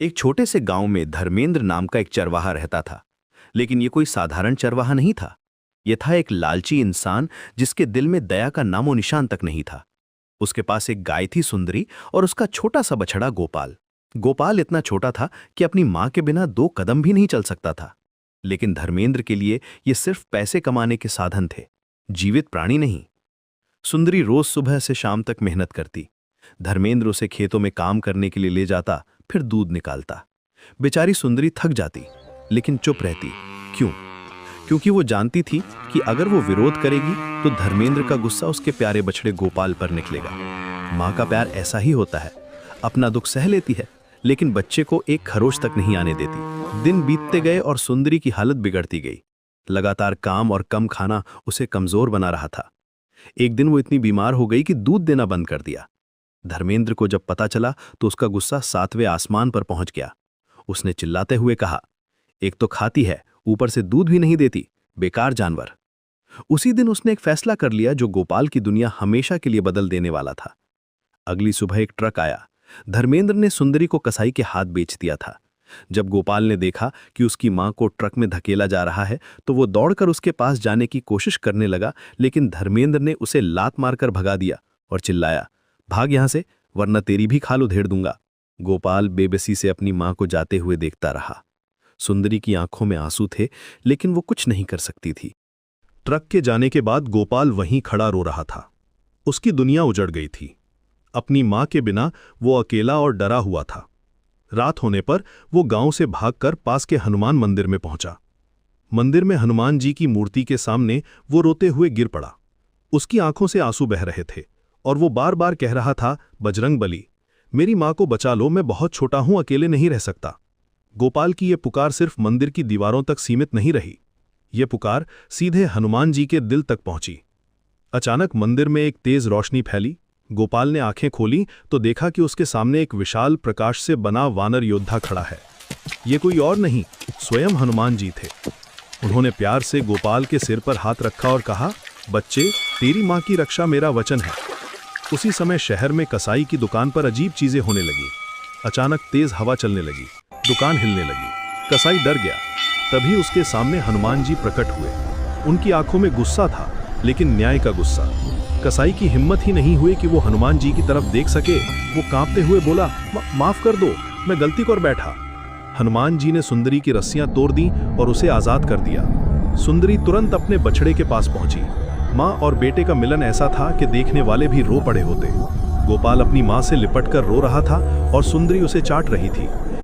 एक छोटे से गांव में धर्मेंद्र नाम का एक चरवाहा रहता था। लेकिन ये कोई साधारण चरवाहा नहीं था। यह था एक लालची इंसान जिसके दिल में दया का नामो निशान तक नहीं था। उसके पास एक गाय थी सुंदरी और उसका छोटा सा बछड़ा गोपाल। गोपाल इतना छोटा था कि अपनी मां के बिना 2 कदम भी नहीं चल सकता था। लेकिन धर्मेंद्र के लिए ये सिर्फ पैसे कमाने के साधन थे, जीवित प्राणी नहीं। सुंदरी रोज सुबह से शाम तक मेहनत करती। धर्मेंद्र उसे खेतों में काम करने के लिए ले जाता, फिर दूध निकालता। बेचारी सुंदरी थक जाती, लेकिन चुप रहती। क्यों? क्योंकि वो जानती थी कि अगर वो विरोध करेगी तो धर्मेंद्र का गुस्सा उसके प्यारे बछड़े गोपाल पर निकलेगा। माँ का प्यार ऐसा ही होता है, अपना दुख सह लेती है, लेकिन बच्चे को एक खरोच तक नहीं आने देती। दिन बीतते गए और सुंदरी की हालत बिगड़ती गई। लगातार काम और कम खाना उसे कमजोर बना रहा था। एक दिन वो इतनी बीमार हो गई कि दूध देना बंद कर दिया। धर्मेंद्र को जब पता चला तो उसका गुस्सा 7वें आसमान पर पहुंच गया। उसने चिल्लाते हुए कहा, एक तो खाती है, ऊपर से दूध भी नहीं देती, बेकार जानवर। उसी दिन उसने एक फैसला कर लिया जो गोपाल की दुनिया हमेशा के लिए बदल देने वाला था। अगली सुबह एक ट्रक आया। धर्मेंद्र ने सुंदरी को कसाई के हाथ बेच दिया था। जब गोपाल ने देखा कि उसकी मां को ट्रक में धकेला जा रहा है तो वो दौड़कर उसके पास जाने की कोशिश करने लगा, लेकिन धर्मेंद्र ने उसे लात मारकर भगा दिया और चिल्लाया, भाग यहां से, वरना तेरी भी खाल उधेड़ दूंगा। गोपाल बेबसी से अपनी मां को जाते हुए देखता रहा। सुंदरी की आंखों में आंसू थे, लेकिन वो कुछ नहीं कर सकती थी। ट्रक के जाने के बाद गोपाल वहीं खड़ा रो रहा था। उसकी दुनिया उजड़ गई थी। अपनी मां के बिना वो अकेला और डरा हुआ था। रात होने पर वो गांव से भागकर पास के हनुमान मंदिर में पहुंचा। मंदिर में हनुमान जी की मूर्ति के सामने वो रोते हुए गिर पड़ा। उसकी आंखों से आंसू बह रहे थे और वो बार बार कह रहा था, बजरंग बली, मेरी मां को बचा लो, मैं बहुत छोटा हूं, अकेले नहीं रह सकता। गोपाल की ये पुकार सिर्फ मंदिर की दीवारों तक सीमित नहीं रही। ये पुकार सीधे हनुमान जी के दिल तक पहुंची। अचानक मंदिर में एक तेज रोशनी फैली। गोपाल ने आंखें खोली तो देखा कि उसके सामने एक विशाल प्रकाश से बना वानर योद्धा खड़ा है। ये कोई और नहीं, स्वयं हनुमान जी थे। उन्होंने प्यार से गोपाल के सिर पर हाथ रखा और कहा, बच्चे, तेरी मां की रक्षा मेरा वचन है। उसी समय शहर में कसाई की दुकान पर अजीब चीजें होने लगी। अचानक तेज हवा चलने लगी, दुकान हिलने लगी। कसाई डर गया। तभी उसके सामने हनुमान जी प्रकट हुए। उनकी आंखों में गुस्सा था, लेकिन न्याय का गुस्सा। कसाई की हिम्मत ही नहीं हुई कि वो हनुमान जी की तरफ देख सके। वो कांपते हुए बोला, माफ कर दो, मैं गलती कर बैठा। हनुमान जी ने सुंदरी की रस्सियां तोड़ दी और उसे आजाद कर दिया। सुंदरी तुरंत अपने बछड़े के पास पहुंची। मां और बेटे का मिलन ऐसा था कि देखने वाले भी रो पड़े होते। गोपाल अपनी मां से लिपटकर रो रहा था और सुंदरी उसे चाट रही थी।